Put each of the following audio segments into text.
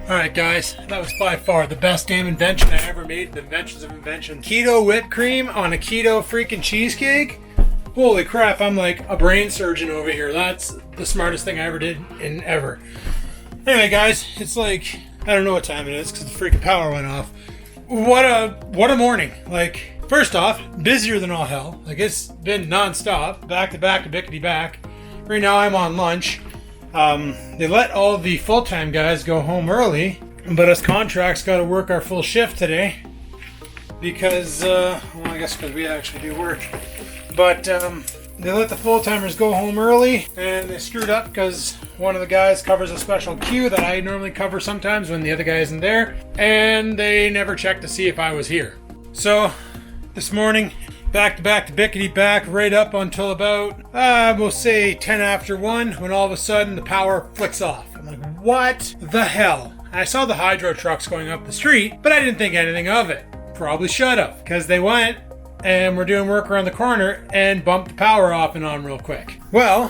Alright guys, that was by far the best damn invention I ever made. The inventions of invention. Keto whipped cream on a keto freaking cheesecake? Holy crap, I'm like a brain surgeon over here. That's the smartest thing I ever did in ever. Anyway guys, it's like, I don't know what time it is because the freaking power went off. What a morning. Like, first off, busier than all hell. Like, it's been non-stop, back to back to bickety back. Right now I'm on lunch. They let all the full-time guys go home early, but us contracts got to work our full shift today because, well, I guess because we actually do work. But they let the full-timers go home early, and they screwed up because one of the guys covers a special queue that I normally cover sometimes when the other guy isn't there, and they never checked to see if I was here. So this morning, back to bickety back, right up until about, we'll say 10 after 1, when all of a sudden the power flicks off. I'm like, what the hell? I saw the hydro trucks going up the street, but I didn't think anything of it. Probably should have, because they went and were doing work around the corner and bumped the power off and on real quick. Well,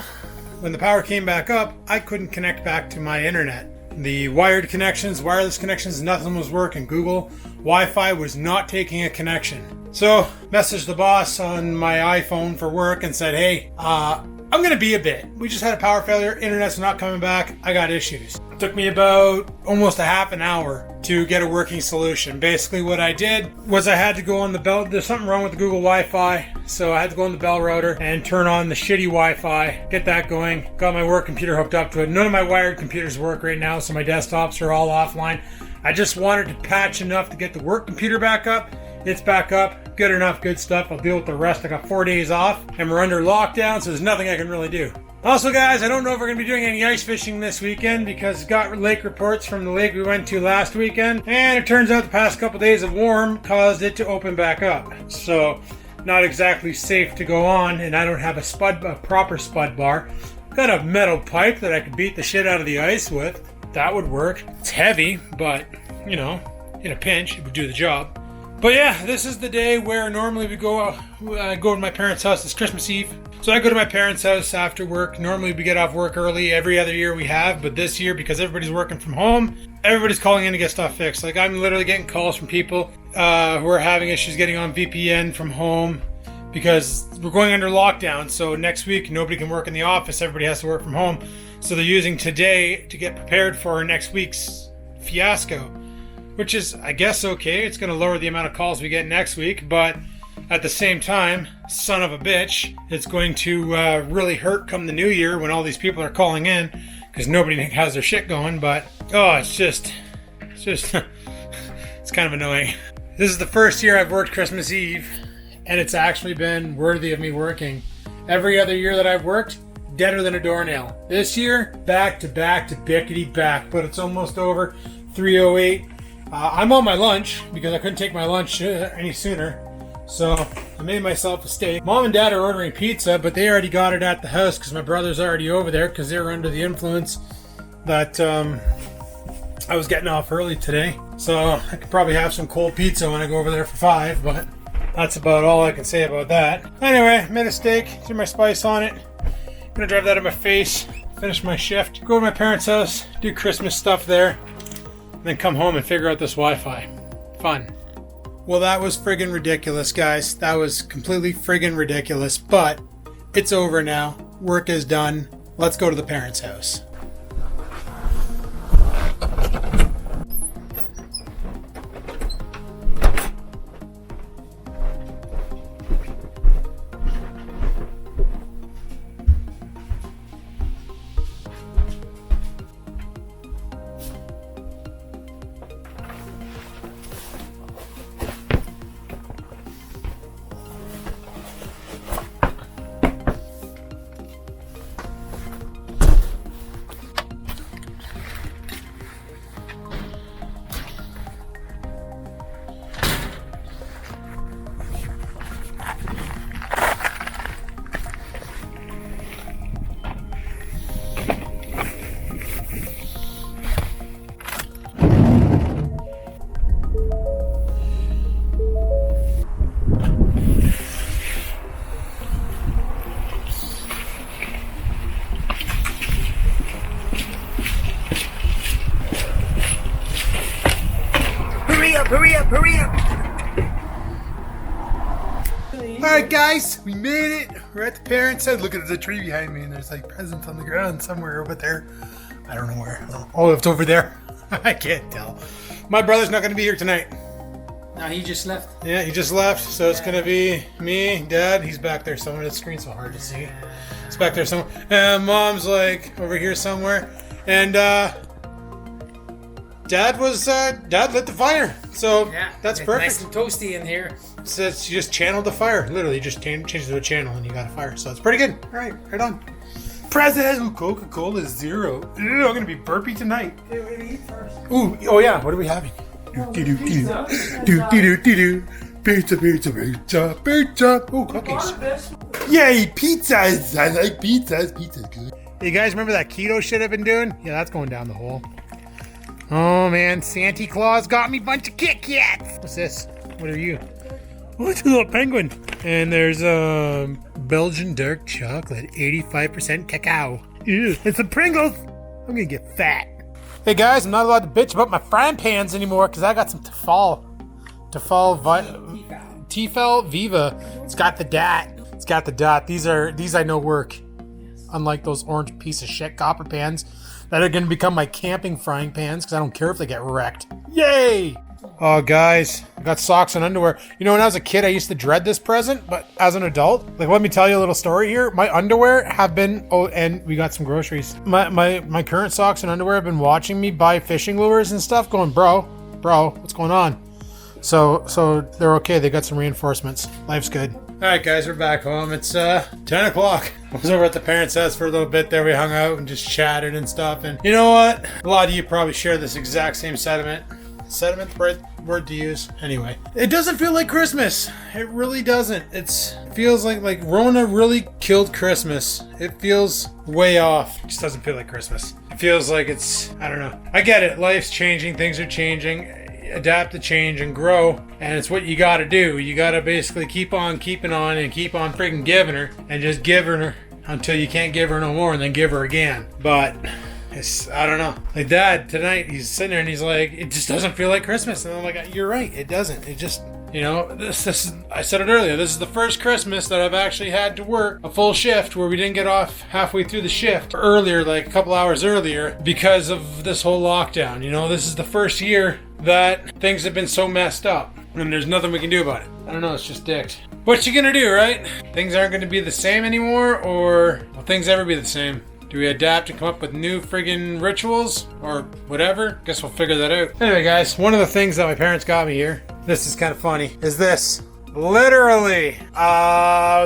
when the power came back up, I couldn't connect back to my internet. The wired connections, wireless connections, nothing was working. Google Wi-Fi was not taking a connection. So, messaged the boss on my iPhone for work and said, hey, I'm going to be a bit. We just had a power failure. Internet's not coming back. I got issues. It took me about almost a half an hour to get a working solution. Basically, what I did was I had to go on the Bell. There's something wrong with the Google Wi-Fi. So I had to go on the Bell router and turn on the shitty Wi-Fi, get that going. Got my work computer hooked up to it. None of my wired computers work right now, so my desktops are all offline. I just wanted to patch enough to get the work computer back up. It's back up. Good enough, good stuff. I'll deal with the rest. I got 4 days off and we're under lockdown, so there's nothing I can really do. Also, guys, I don't know if we're going to be doing any ice fishing this weekend because got lake reports from the lake we went to last weekend, and it turns out the past couple days of warm caused it to open back up. So, not exactly safe to go on, and I don't have a proper spud bar. Got a metal pipe that I could beat the shit out of the ice with. That would work. It's heavy, but, you know, in a pinch, it would do the job. But yeah, this is the day where normally we go to my parents' house. It's Christmas Eve. So I go to my parents' house after work. Normally we get off work early. Every other year we have, but this year, because everybody's working from home, everybody's calling in to get stuff fixed. Like, I'm literally getting calls from people who are having issues getting on VPN from home because we're going under lockdown. So next week, nobody can work in the office. Everybody has to work from home. So they're using today to get prepared for next week's fiasco, which is, I guess, okay. It's going to lower the amount of calls we get next week, but at the same time, son of a bitch, it's going to really hurt come the new year when all these people are calling in because nobody has their shit going. But, oh, it's just, it's kind of annoying. This is the first year I've worked Christmas Eve, and it's actually been worthy of me working. Every other year that I've worked, deader than a doornail. This year, back to bickety back, but it's almost over. 3:08. I'm on my lunch because I couldn't take my lunch any sooner. So I made myself a steak. Mom and Dad are ordering pizza, but they already got it at the house because my brother's already over there because they were under the influence that I was getting off early today. So I could probably have some cold pizza when I go over there for 5, but that's about all I can say about that. Anyway, made a steak, threw my spice on it. Gonna drive that in my face, finish my shift, go to my parents' house, do Christmas stuff there, and then come home and figure out this Wi-Fi. Fun. Well, that was friggin' ridiculous, guys. That was completely friggin' ridiculous, but it's over now. Work is done. Let's go to the parents' house. Hurry up, hurry up. Alright guys, we made it. We're at the parents' house. Look at the tree behind me and there's like presents on the ground somewhere over there. I don't know where. Oh, it's over there. I can't tell. My brother's not going to be here tonight. No, he just left. Yeah, he just left. So it's going to be me, Dad. He's back there somewhere. The screen's so hard to see. It's back there somewhere. And Mom's like over here somewhere. And Dad lit the fire. So Yeah, that's it's perfect. nice and toasty in here. So you just channeled the fire. Literally, just changed it to a channel and you got a fire. So it's pretty good. All right, right on. Present Coca-Cola Zero. Ooh, I'm gonna be burpy tonight. Hey, we're gonna eat first. Ooh, oh yeah. What are we having? Pizza. Pizza, pizza, pizza, pizza. Ooh, cookies. Yay, pizzas! I like pizzas. Pizza's good. You guys remember that keto shit I've been doing? Yeah, that's going down the hole. Oh man, Santa Claus got me a bunch of Kit Kats. What's this? What are you? Oh, it's a little penguin. And there's Belgian dark chocolate, 85% cacao. Ew, and some Pringles. I'm gonna get fat. Hey guys, I'm not allowed to bitch about my frying pans anymore because I got some Tefal Viva. It's got the dot. It's got the dot. These I know work. Unlike those orange piece of shit copper pans that are gonna become my camping frying pans because I don't care if they get wrecked. Yay! Oh, guys, I got socks and underwear. You know, when I was a kid, I used to dread this present, but as an adult, like, let me tell you a little story here. My underwear have been, and we got some groceries. My current socks and underwear have been watching me buy fishing lures and stuff, going, bro, what's going on? So they're okay. They got some reinforcements. Life's good. All right, guys, we're back home. It's 10 o'clock. I was over at the parents' house for a little bit there. We hung out and just chatted and stuff. And you know what? A lot of you probably share this exact same sentiment. Sediment, word to use. Anyway, it doesn't feel like Christmas. It really doesn't. It feels like Rona really killed Christmas. It feels way off. It just doesn't feel like Christmas. It feels like it's, I don't know. I get it. Life's changing. Things are changing. Adapt to change and grow. And it's what you got to do. You got to basically keep on keeping on and keep on freaking giving her and just giving her until you can't give her no more and then give her again. But I don't know. Like Dad tonight, he's sitting there and he's like, it just doesn't feel like Christmas. And I'm like, you're right, it doesn't. It just, you know, this I said it earlier, this is the first Christmas that I've actually had to work a full shift where we didn't get off halfway through the shift earlier, like a couple hours earlier, because of this whole lockdown. You know, this is the first year that things have been so messed up and there's nothing we can do about it. I don't know, it's just dicks. What you gonna do, right? Things aren't gonna be the same anymore, or will things ever be the same? Do we adapt and come up with new friggin' rituals or whatever? Guess we'll figure that out. Anyway, guys, one of the things that my parents got me here, this is kind of funny, is this. Literally,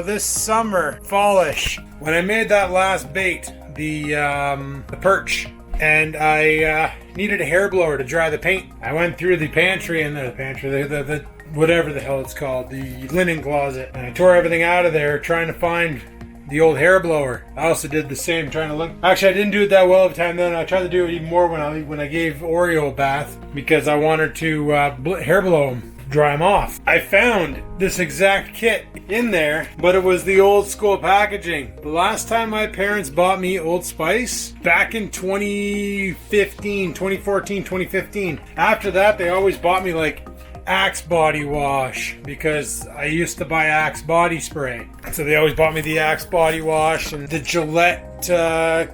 this summer, fallish, when I made that last bait, the perch, and I needed a hair blower to dry the paint. I went through the pantry the whatever the hell it's called, the linen closet, and I tore everything out of there trying to find the old hair blower. I also did the same, trying to look. Actually, I didn't do it that well of a time then. I tried to do it even more when I gave Oreo a bath because I wanted to hair blow him, dry him off. I found this exact kit in there, but it was the old school packaging. The last time my parents bought me Old Spice, back in 2015. After that, they always bought me like Axe body wash because I used to buy Axe body spray. So they always bought me the Axe body wash and the Gillette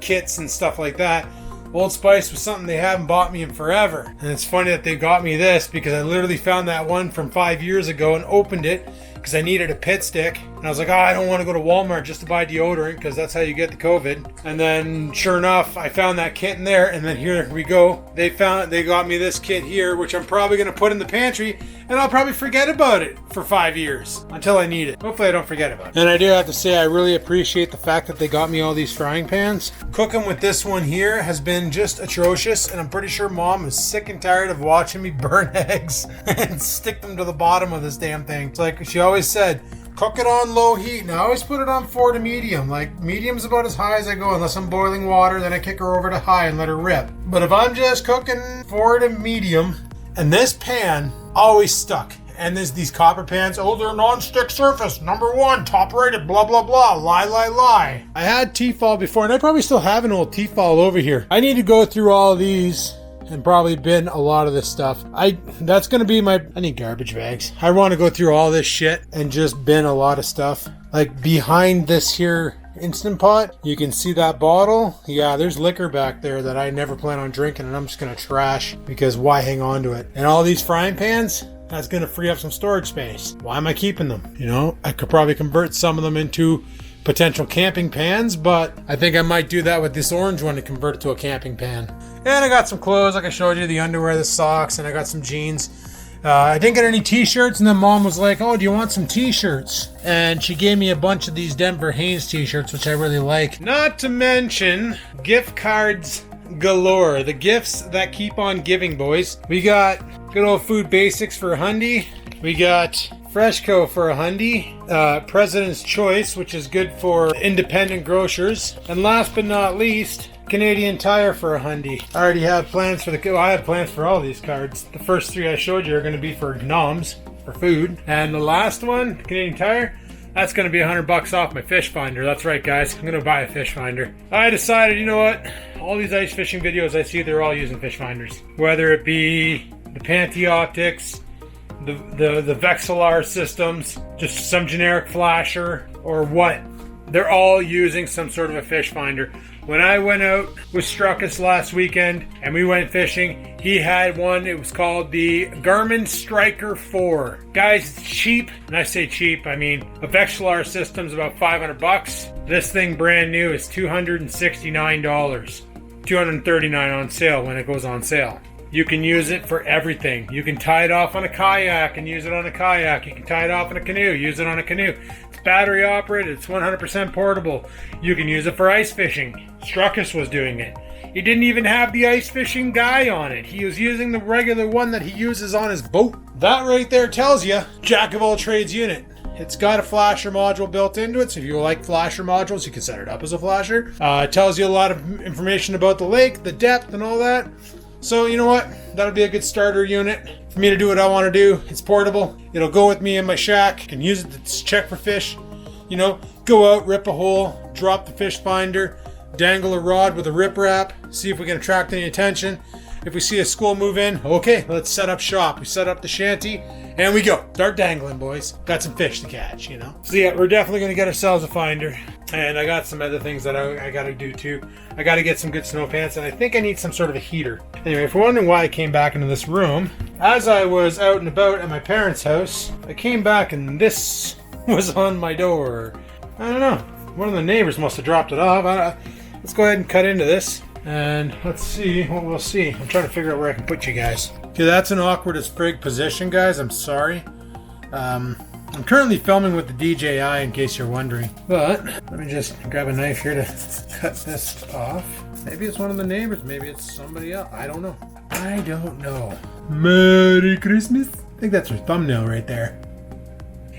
kits and stuff like that. Old Spice was something they haven't bought me in forever. And it's funny that they got me this because I literally found that one from 5 years ago and opened it because I needed a pit stick. And I was like, I don't want to go to Walmart just to buy deodorant because that's how you get the COVID. And then sure enough, I found that kit in there. And then here we go. They got me this kit here, which I'm probably going to put in the pantry. And I'll probably forget about it for 5 years until I need it. Hopefully I don't forget about it. And I do have to say, I really appreciate the fact that they got me all these frying pans. Cooking with this one here has been just atrocious. And I'm pretty sure Mom is sick and tired of watching me burn eggs and stick them to the bottom of this damn thing. It's like she always said, cook it on low heat. And I always put it on 4 to medium. Like medium's about as high as I go unless I'm boiling water. Then I kick her over to high and let her rip. But if I'm just cooking 4 to medium, and this pan always stuck. And there's these copper pans. Oh, they're non-stick surface. Number 1, top rated, blah, blah, blah. Lie. I had Tefal before, and I probably still have an old Tefal over here. I need to go through all these and probably bin a lot of this stuff. That's gonna be I need garbage bags. I want to go through all this shit and just bin a lot of stuff. Like behind this here Instant Pot, you can see that bottle. Yeah, there's liquor back there that I never plan on drinking, and I'm just gonna trash because why hang on to it? And all these frying pans, that's gonna free up some storage space. Why am I keeping them? You know, I could probably convert some of them into potential camping pans, but I think I might do that with this orange one to convert it to a camping pan. And I got some clothes, like I showed you, the underwear, the socks, and I got some jeans. I didn't get any t-shirts, and then Mom was like, oh, do you want some t-shirts? And she gave me a bunch of these Denver Haynes t-shirts, which I really like. Not to mention gift cards galore. The gifts that keep on giving, boys. We got good old Food Basics for $100. We got Freshco for $100. President's Choice, which is good for independent grocers. And last but not least, Canadian Tire for $100. I already have plans for I have plans for all these cards. The first 3 I showed you are going to be for noms, for food. And the last one, Canadian Tire, that's going to be $100 off my fish finder. That's right, guys. I'm going to buy a fish finder. I decided, you know what? All these ice fishing videos I see, they're all using fish finders. Whether it be the Panty Optics, the Vexillar systems, just some generic flasher, or what. They're all using some sort of a fish finder. When I went out with Struckus last weekend and we went fishing, he had one. It was called the Garmin Striker 4. Guys, it's cheap. And I say cheap, I mean a Vexillar system's about $500. This thing brand new is $269. $239 on sale when it goes on sale. You can use it for everything. You can tie it off on a kayak and use it on a kayak. You can tie it off in a canoe, use it on a canoe. It's battery operated. It's 100% portable. You can use it for ice fishing. Struckus was doing it. He didn't even have the ice fishing guy on it. He was using the regular one that he uses on his boat. That right there tells you, jack of all trades unit. It's got a flasher module built into it, so if you like flasher modules, you can set it up as a flasher. It tells you a lot of information about the lake, the depth, and all that. So, you know what? That'll be a good starter unit for me to do what I want to do. It's portable. It'll go with me in my shack. I can use it to check for fish. You know, go out, rip a hole, drop the fish finder, dangle a rod with a rip wrap, see if we can attract any attention. If we see a school move in, okay, let's set up shop. We set up the shanty, and we go. Start dangling, boys. Got some fish to catch, you know? So yeah, we're definitely going to get ourselves a finder. And I got some other things that I got to do too. I got to get some good snow pants, and I think I need some sort of a heater. Anyway, if you're wondering why I came back into this room, as I was out and about at my parents' house, I came back and this was on my door. I don't know. One of the neighbors must have dropped it off. Let's go ahead and cut into this. And let's see what we'll see. I'm trying to figure out where I can put you guys. Okay, that's an awkward as frig position, guys. I'm sorry. I'm currently filming with the DJI in case you're wondering. But let me just grab a knife here to cut this off. Maybe it's one of the neighbors. Maybe it's somebody else. I don't know. I don't know. Merry Christmas. I think that's your thumbnail right there.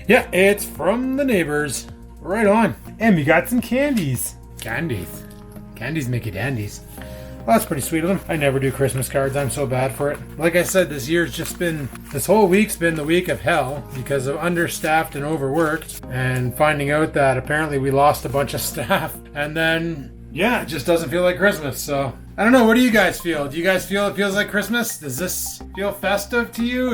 Yeah, it's from the neighbors. Right on. And we got some candies. Candies make you dandies. Well, that's pretty sweet of them. I never do Christmas cards. I'm so bad for it. Like I said, this whole week's been the week of hell because of understaffed and overworked and finding out that apparently we lost a bunch of staff. And then, yeah, it just doesn't feel like Christmas. So, I don't know. What do you guys feel? Do you guys feel it feels like Christmas? Does this feel festive to you?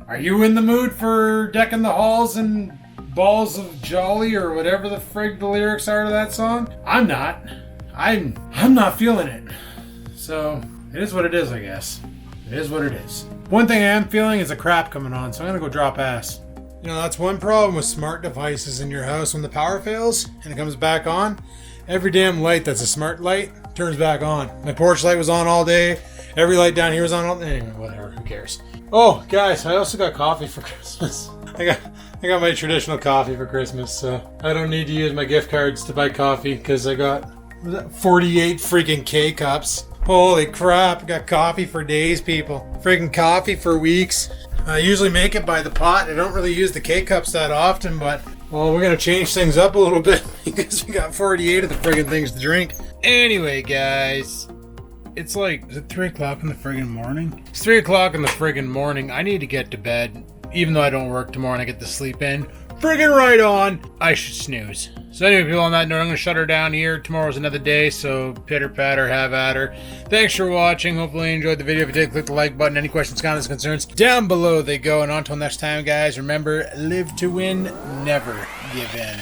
Are you in the mood for decking the halls and balls of jolly or whatever the frig the lyrics are to that song? I'm not. I'm not feeling it. So it is what it is, I guess. It is what it is. One thing I am feeling is a crap coming on, so I'm gonna go drop ass. You know, that's one problem with smart devices in your house. When the power fails and it comes back on, every damn light that's a smart light turns back on. My porch light was on all day. Every light down here was on all day. Anyway, whatever, who cares? Oh, guys, I also got coffee for Christmas. I got my traditional coffee for Christmas, so I don't need to use my gift cards to buy coffee because I got 48 freaking K-cups. Holy crap, I got coffee for days, people. Freaking coffee for weeks. I usually make it by the pot. I don't really use the K-cups that often, but, well, we're going to change things up a little bit because we got 48 of the friggin' things to drink. Anyway, guys, it's like, is it 3 o'clock in the friggin' morning? It's 3 o'clock in the friggin' morning. I need to get to bed. Even though I don't work tomorrow and I get to sleep in, friggin' right on. I should snooze. So anyway, people, on that note, I'm going to shut her down here. Tomorrow's another day, so pitter patter, have at her. Thanks for watching. Hopefully you enjoyed the video. If you did, click the like button. Any questions, comments, concerns, down below they go. And until next time, guys, remember, live to win, never give in.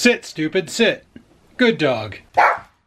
Sit, stupid, sit. Good dog.